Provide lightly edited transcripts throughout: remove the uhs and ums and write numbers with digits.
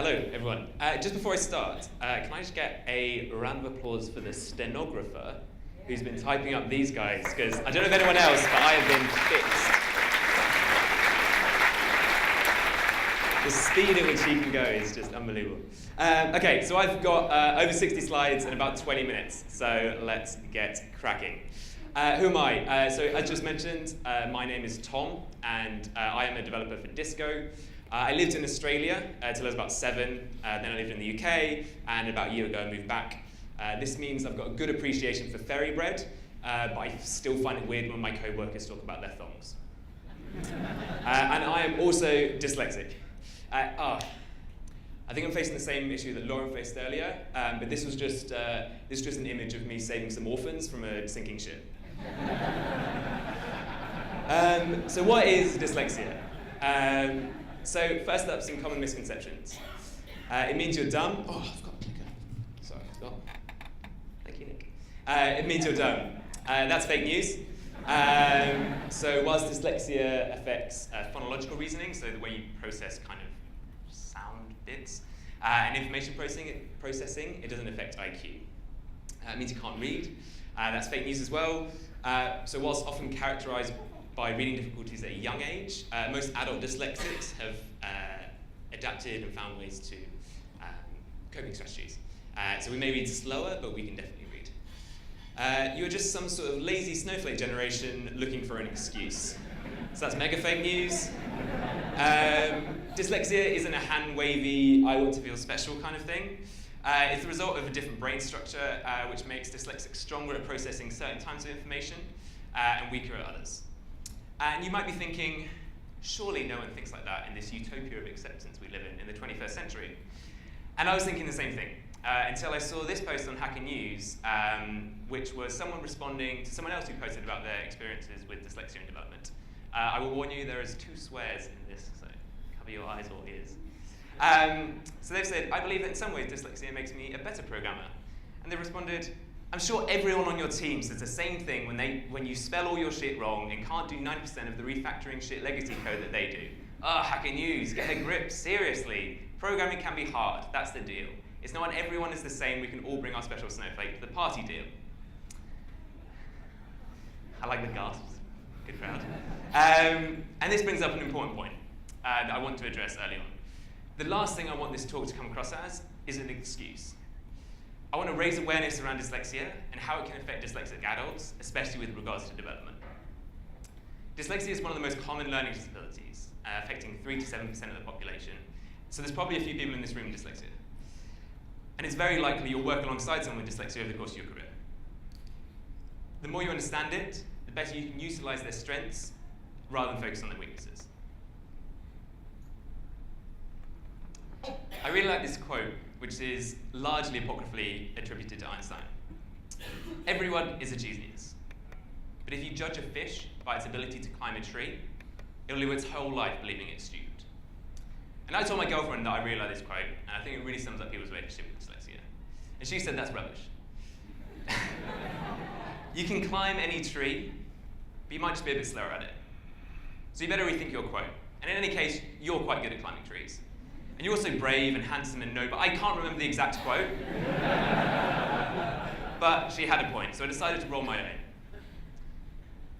Hello, everyone. Just before I start, can I just get a round of applause for the stenographer who's been typing up these guys? Because I don't know if anyone else, but I have been fixed. The speed at which he can go is just unbelievable. Okay, so I've got over 60 slides in about 20 minutes, so let's get cracking. Who am I? So as just mentioned, my name is Tom, and I am a developer for Disco. I lived in Australia till I was about 7, then I lived in the UK, and about a year ago I moved back. This means I've got a good appreciation for fairy bread, but I still find it weird when my co-workers talk about their thongs. And I am also dyslexic. I think I'm facing the same issue that Lauren faced earlier, but this was just an image of me saving some orphans from a sinking ship. So what is dyslexia? So first up, some common misconceptions. It means you're dumb. Oh, I've got a clicker. Sorry, I forgot. Thank you, Nick. It means you're dumb. That's fake news. So whilst dyslexia affects phonological reasoning, so the way you process kind of sound bits, and information processing, it doesn't affect IQ. It means you can't read. That's fake news as well. So whilst often characterized by reading difficulties at a young age, most adult dyslexics have adapted and found ways to coping strategies. So we may read slower, but we can definitely read. You're just some sort of lazy snowflake generation looking for an excuse. So that's mega fake news. Dyslexia isn't a hand-wavy, I want to feel special kind of thing. It's the result of a different brain structure, which makes dyslexics stronger at processing certain types of information and weaker at others. And you might be thinking, surely no one thinks like that in this utopia of acceptance we live in the 21st century. And I was thinking the same thing, until I saw this post on Hacker News, which was someone responding to someone else who posted about their experiences with dyslexia and development. I will warn you, there is 2 swears in this, so cover your eyes or ears. So they've said, I believe that in some ways dyslexia makes me a better programmer. And they responded, I'm sure everyone on your team says the same thing when you spell all your shit wrong and can't do 90% of the refactoring shit legacy code that they do. Hacker News, get a grip, seriously. Programming can be hard, that's the deal. It's not when everyone is the same, we can all bring our special snowflake to the party deal. I like the gasps, good crowd. And this brings up an important point that I want to address early on. The last thing I want this talk to come across as is an excuse. I want to raise awareness around dyslexia and how it can affect dyslexic adults, especially with regards to development. Dyslexia is one of the most common learning disabilities, affecting 3 to 7% of the population. So there's probably a few people in this room with dyslexia. And it's very likely you'll work alongside someone with dyslexia over the course of your career. The more you understand it, the better you can utilize their strengths rather than focus on their weaknesses. I really like this quote, which is largely apocryphally attributed to Einstein. Everyone is a genius, but if you judge a fish by its ability to climb a tree, it'll live its whole life believing it's stupid. And I told my girlfriend that I really like this quote, and I think it really sums up people's relationship with dyslexia. And she said that's rubbish. You can climb any tree, but you might just be a bit slower at it. So you better rethink your quote. And in any case, you're quite good at climbing trees. And you're also brave and handsome and noble. I can't remember the exact quote. But she had a point, so I decided to roll my own.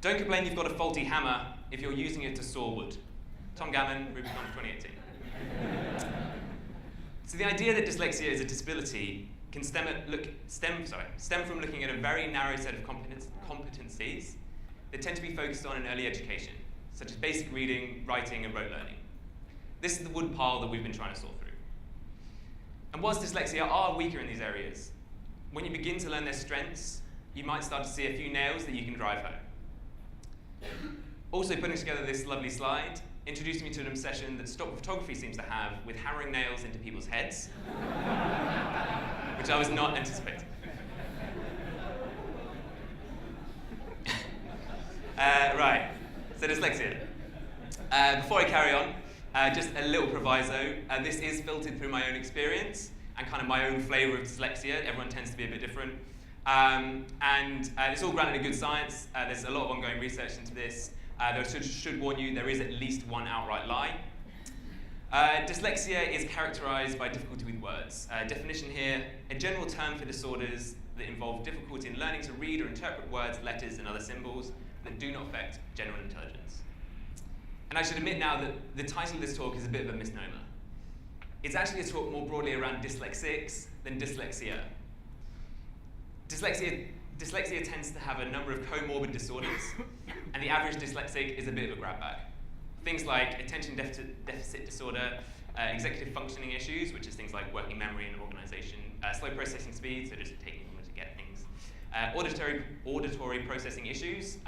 Don't complain you've got a faulty hammer if you're using it to saw wood. Tom Gamon, RubyConf 2018. So the idea that dyslexia is a disability can stem from looking at a very narrow set of competencies that tend to be focused on in early education, such as basic reading, writing, and rote learning. This is the wood pile that we've been trying to sort through. And whilst dyslexia are weaker in these areas, when you begin to learn their strengths, you might start to see a few nails that you can drive home. Also putting together this lovely slide introduced me to an obsession that stock photography seems to have with hammering nails into people's heads, which I was not anticipating. Right, so dyslexia. Before I carry on, just a little proviso. This is filtered through my own experience and kind of my own flavor of dyslexia. Everyone tends to be a bit different. It's all grounded in good science. There's a lot of ongoing research into this. Though I should warn you, there is at least one outright lie. Dyslexia is characterized by difficulty with words. Definition here, a general term for disorders that involve difficulty in learning to read or interpret words, letters, and other symbols that do not affect general intelligence. And I should admit now that the title of this talk is a bit of a misnomer. It's actually a talk more broadly around dyslexics than dyslexia. Dyslexia tends to have a number of comorbid disorders, and the average dyslexic is a bit of a grab bag. Things like attention deficit disorder, executive functioning issues, which is things like working memory and organization, slow processing speed, so just taking longer to get things, auditory processing issues,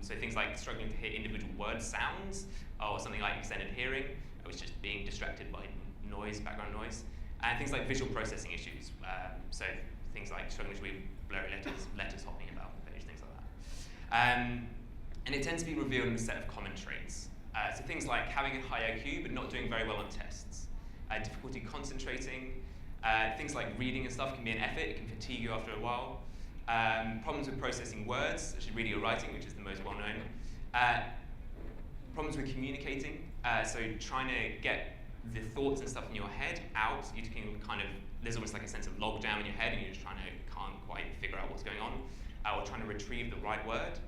so things like struggling to hear individual word sounds, or something like extended hearing, which is just being distracted by noise, background noise, and things like visual processing issues, so things like struggling to read blurry letters hopping about the page, things like that. And it tends to be revealed in a set of common traits. So things like having a high IQ but not doing very well on tests, difficulty concentrating, things like reading and stuff can be an effort, it can fatigue you after a while, problems with processing words, such as reading or writing, which is the most well-known, problems with communicating, so trying to get the thoughts and stuff in your head out, you can kind of, there's almost like a sense of logjam in your head and you're just can't quite figure out what's going on, or trying to retrieve the right word,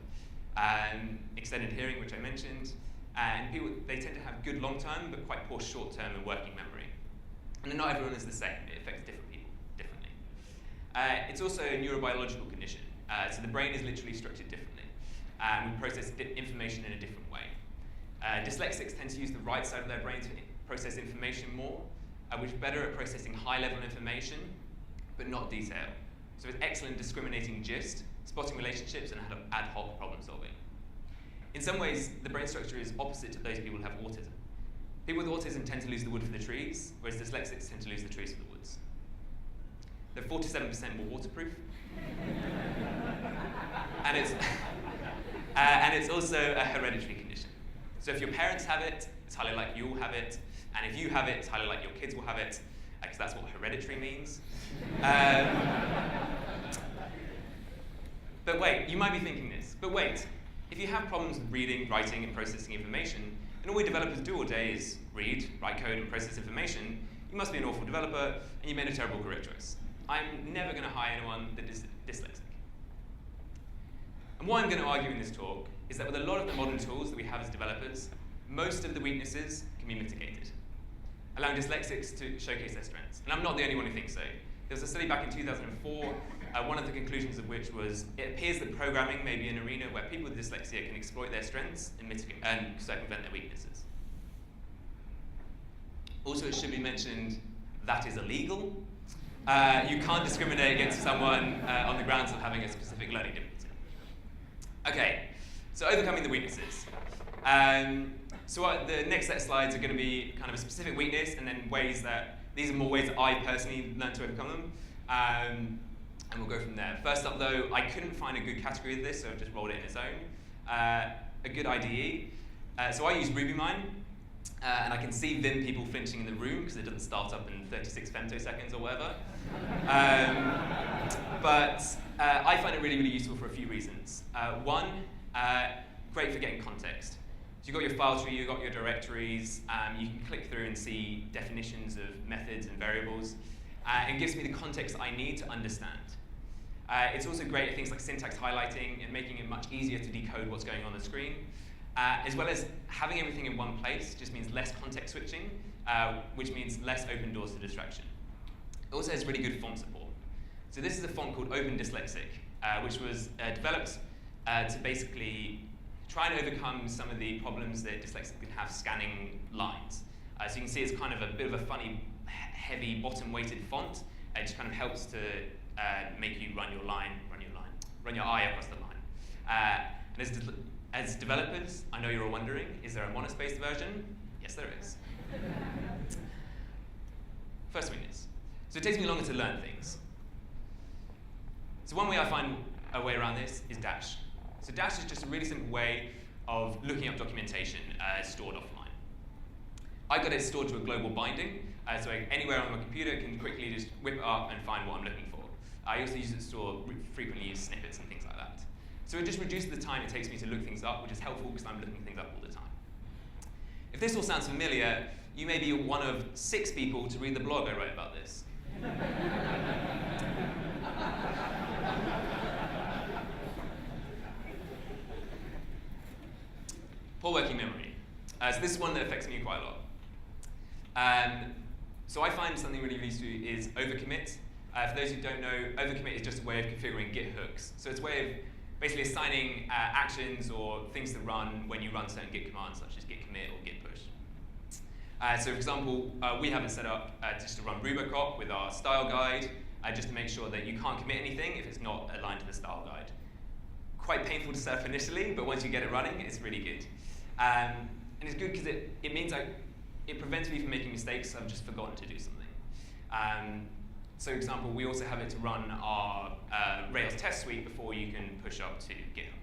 extended hearing, which I mentioned, and people, they tend to have good long-term but quite poor short-term and working memory. And not everyone is the same, it affects different people differently. It's also a neurobiological condition, so the brain is literally structured differently, and we process information in a different way. Dyslexics tend to use the right side of their brain to process information more, which is better at processing high-level information, but not detail. So it's excellent discriminating gist, spotting relationships, and ad hoc problem solving. In some ways, the brain structure is opposite to those people who have autism. People with autism tend to lose the wood for the trees, whereas dyslexics tend to lose the trees for the woods. They're 47% more waterproof. And it's also a hereditary condition. So if your parents have it, it's highly likely you'll have it. And if you have it, it's highly likely your kids will have it, because that's what hereditary means. But wait, you might be thinking this, but wait, if you have problems with reading, writing, and processing information, and all we developers do all day is read, write code, and process information, you must be an awful developer, and you made a terrible career choice. I'm never going to hire anyone that is dyslexic. And what I'm going to argue in this talk is that with a lot of the modern tools that we have as developers, most of the weaknesses can be mitigated, allowing dyslexics to showcase their strengths. And I'm not the only one who thinks so. There was a study back in 2004, one of the conclusions of which was, it appears that programming may be an arena where people with dyslexia can exploit their strengths and circumvent their weaknesses. Also, it should be mentioned, that is illegal. You can't discriminate against someone on the grounds of having a specific learning difficulty. Okay, so overcoming the weaknesses. So the next set of slides are going to be kind of a specific weakness, and then ways that, these are more ways that I personally learned to overcome them. And we'll go from there. First up though, I couldn't find a good category of this, so I've just rolled it in its own. A good IDE. So I use RubyMine, and I can see Vim people flinching in the room because it doesn't start up in 36 femtoseconds or whatever. But I find it really, really useful for a few reasons. One, great for getting context. So you've got your file tree, you've got your directories, you can click through and see definitions of methods and variables. It gives me the context I need to understand. It's also great at things like syntax highlighting and making it much easier to decode what's going on the screen. As well as having everything in one place just means less context switching, which means less open doors to distraction. It also has really good font support. So this is a font called Open Dyslexic, which was developed to basically try and overcome some of the problems that dyslexics can have scanning lines. So you can see it's kind of a bit of a funny, heavy, bottom-weighted font. It just kind of helps to make you run your eye across the line. And as developers, I know you're all wondering, is there a mono-spaced version? Yes, there is. First weakness. So it takes me longer to learn things. So one way I find a way around this is Dash. So Dash is just a really simple way of looking up documentation stored offline. I got it stored to a global binding, so anywhere on my computer can quickly just whip it up and find what I'm looking for. I also use it to store frequently used snippets and things like that. So it just reduces the time it takes me to look things up, which is helpful because I'm looking things up all the time. If this all sounds familiar, you may be one of 6 people to read the blog I wrote about this. Poor working memory. So this is one that affects me quite a lot. So I find something really useful is Overcommit. For those who don't know, Overcommit is just a way of configuring Git hooks. So it's a way of basically assigning actions or things to run when you run certain Git commands, such as git commit or git push. So for example, we have it set up just to run RubyConf with our style guide, just to make sure that you can't commit anything if it's not aligned to the style guide. Quite painful to set up initially, but once you get it running, it's really good. And it's good because it means it prevents me from making mistakes. I've just forgotten to do something. So for example, we also have it to run our Rails test suite before you can push up to GitHub.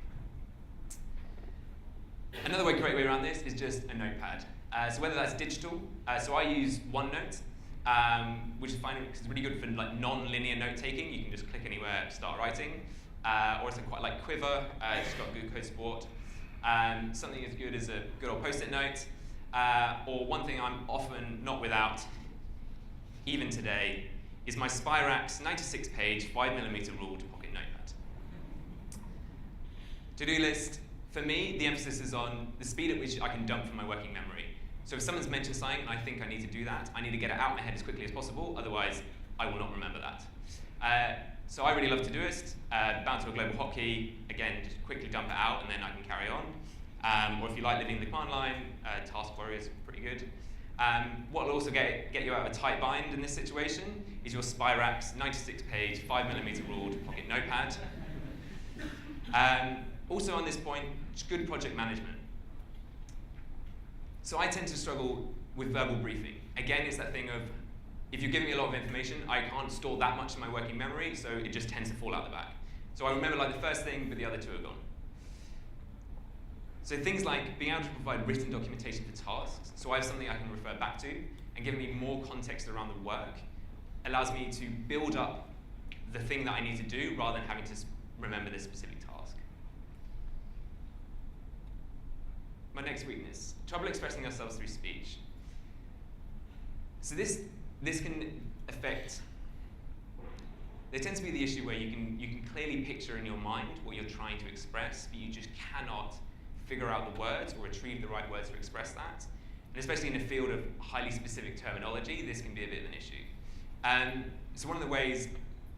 Another great way around this is just a notepad. So whether that's digital, so I use OneNote, which is fine because it's really good for like non-linear note-taking. You can just click anywhere, start writing. Or it's quite like Quiver, it's got good code support. Something as good as a good old post-it note. Or one thing I'm often not without, even today, is my Spirax 96-page 5mm ruled pocket notepad. To-do list, for me, the emphasis is on the speed at which I can dump from my working memory. So if someone's mentioned something and I think I need to do that, I need to get it out of my head as quickly as possible, otherwise I will not remember that. So I really love Todoist. Bound to a global hotkey, again, just quickly dump it out and then I can carry on. Or if you like living in the command line, Task Warrior is pretty good. What will also get you out of a tight bind in this situation is your Spirax 96-page 5mm ruled pocket notepad. Also on this point, good project management. So I tend to struggle with verbal briefing. Again, it's that thing of, if you're giving me a lot of information, I can't store that much in my working memory, so it just tends to fall out the back. So I remember like the first thing, but the other two are gone. So things like being able to provide written documentation for tasks, so I have something I can refer back to, and giving me more context around the work, allows me to build up the thing that I need to do rather than having to remember this specific task. My next weakness, trouble expressing ourselves through speech. So this can affect, there tends to be the issue where you can clearly picture in your mind what you're trying to express, but you just cannot figure out the words or retrieve the right words to express that. And especially in a field of highly specific terminology, this can be a bit of an issue. So one of the ways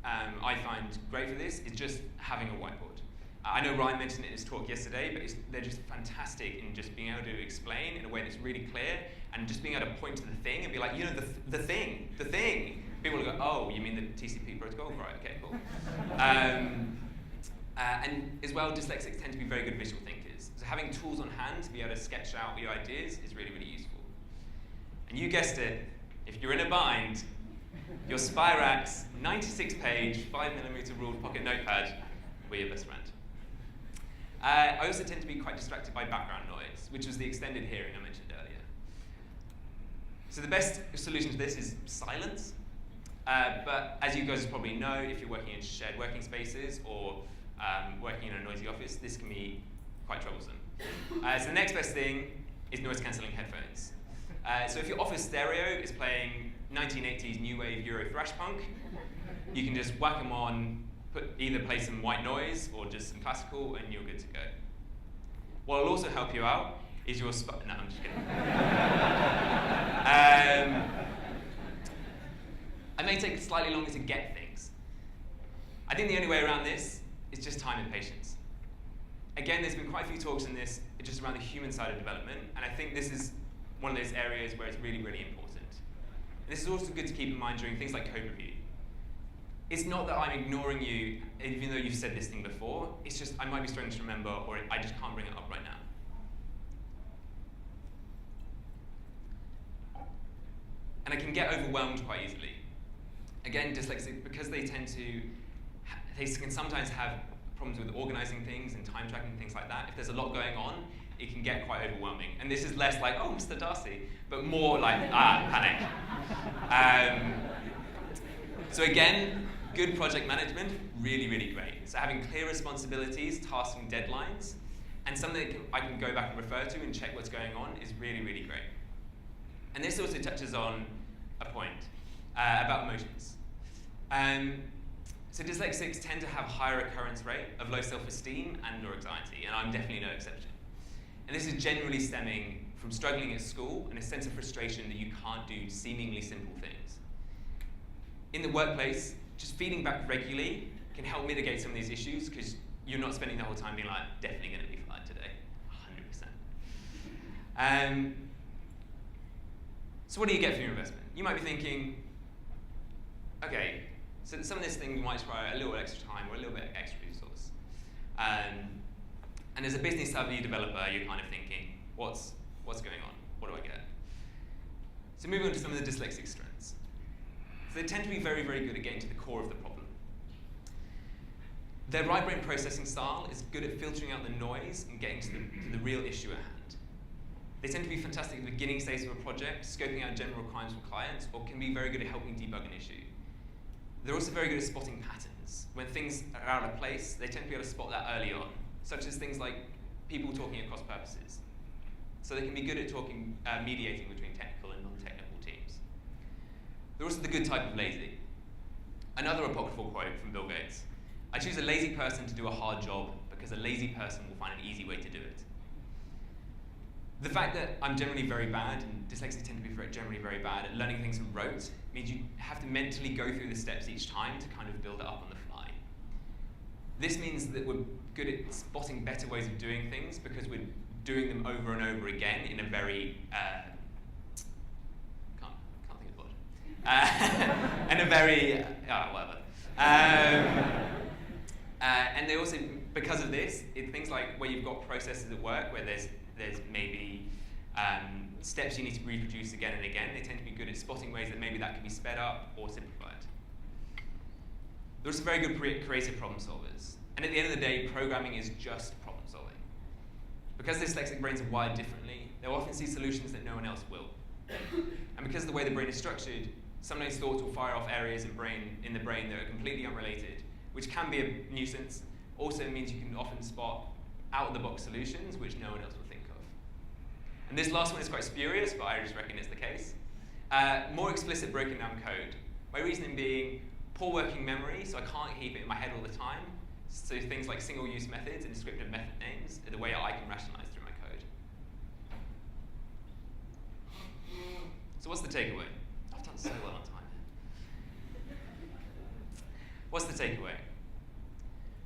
I find great for this is just having a whiteboard. I know Ryan mentioned it in his talk yesterday, but they're just fantastic in just being able to explain in a way that's really clear, and just being able to point to the thing and be like, you know, the thing. People will go, oh, you mean the TCP protocol? Right, okay, cool. And as well, dyslexics tend to be very good visual thinkers. So having tools on hand to be able to sketch out your ideas is really, really useful. And you guessed it, if you're in a bind, your Spirax 96-page 5mm ruled pocket notepad will be your best friend. I also tend to be quite distracted by background noise, which was the extended hearing I mentioned earlier. So the best solution to this is silence. But as you guys probably know, if you're working in shared working spaces or working in a noisy office, this can be quite troublesome. So the next best thing is noise-cancelling headphones. So if your office stereo is playing 1980s new wave Euro thrash punk, you can just whack them on, either play some white noise or just some classical, and you're good to go. What will also help you out is your no, I'm just kidding. I may take slightly longer to get things. I think the only way around this is just time and patience. Again, there's been quite a few talks in this just around the human side of development, and I think this is one of those areas where it's really, really important. And this is also good to keep in mind during things like code review. It's not that I'm ignoring you, even though you've said this thing before. It's just I might be struggling to remember, or I just can't bring it up right now. And I can get overwhelmed quite easily. Again, dyslexic, because they can sometimes have problems with organizing things and time tracking, things like that. If there's a lot going on, it can get quite overwhelming. And this is less like, oh, Mr. Darcy, but more like, panic. So again, good project management, really, really great. So having clear responsibilities, tasks and deadlines, and something that I can go back and refer to and check what's going on is really, really great. And this also touches on a point about emotions. So dyslexics tend to have higher occurrence rate of low self-esteem and or anxiety, and I'm definitely no exception. And this is generally stemming from struggling at school and a sense of frustration that you can't do seemingly simple things. In the workplace, just feeding back regularly can help mitigate some of these issues because you're not spending the whole time being like, definitely going to be fine today, 100%. So what do you get for your investment? You might be thinking, okay, so some of this thing might require a little extra time or a little bit extra resource. And as a business savvy developer, you're kind of thinking, what's going on? What do I get? So moving on to some of the dyslexic strengths. So they tend to be very, very good at getting to the core of the problem. Their right brain processing style is good at filtering out the noise and getting to the real issue at hand. They tend to be fantastic at the beginning stage of a project, scoping out general requirements for clients, or can be very good at helping debug an issue. They're also very good at spotting patterns. When things are out of place, they tend to be able to spot that early on, such as things like people talking across purposes. So they can be good at mediating between technical and non-technical teams. They're also the good type of lazy. Another apocryphal quote from Bill Gates: "I choose a lazy person to do a hard job because a lazy person will find an easy way to do it." The fact that I'm generally very bad, and dyslexics tend to be generally very bad at learning things from rote, means you have to mentally go through the steps each time to kind of build it up on the fly. This means that we're good at spotting better ways of doing things because we're doing them over and over again in a very, can't think of the word. In a very, whatever. And they also, because of this, things like where you've got processes at work where there's maybe steps you need to reproduce again and again, they tend to be good at spotting ways that maybe that can be sped up or simplified. They're also very good creative problem solvers. And at the end of the day, programming is just problem solving. Because dyslexic brains are wired differently, they'll often see solutions that no one else will. And because of the way the brain is structured, sometimes thoughts will fire off areas in the brain that are completely unrelated, which can be a nuisance. Also means you can often spot out-of-the-box solutions which no one else will think of. And this last one is quite spurious, but I just reckon it's the case. More explicit broken down code. My reasoning being poor working memory, so I can't keep it in my head all the time. So things like single-use methods and descriptive method names are the way I can rationalize through my code. So what's the takeaway? I've done so well on time. What's the takeaway?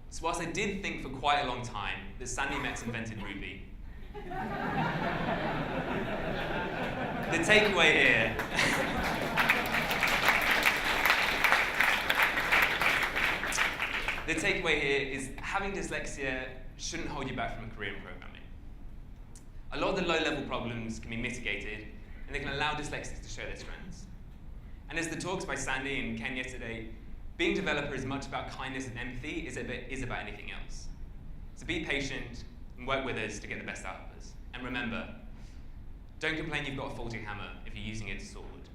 So whilst I did think for quite a long time that Sandy Metz invented Ruby, the takeaway here is having dyslexia shouldn't hold you back from a career in programming. A lot of the low-level problems can be mitigated, and they can allow dyslexics to show their strengths. And as the talks by Sandy and Ken yesterday, being a developer is much about kindness and empathy is about anything else. So be patient and work with us to get the best out of us. And remember, don't complain you've got a faulty hammer if you're using it to saw wood.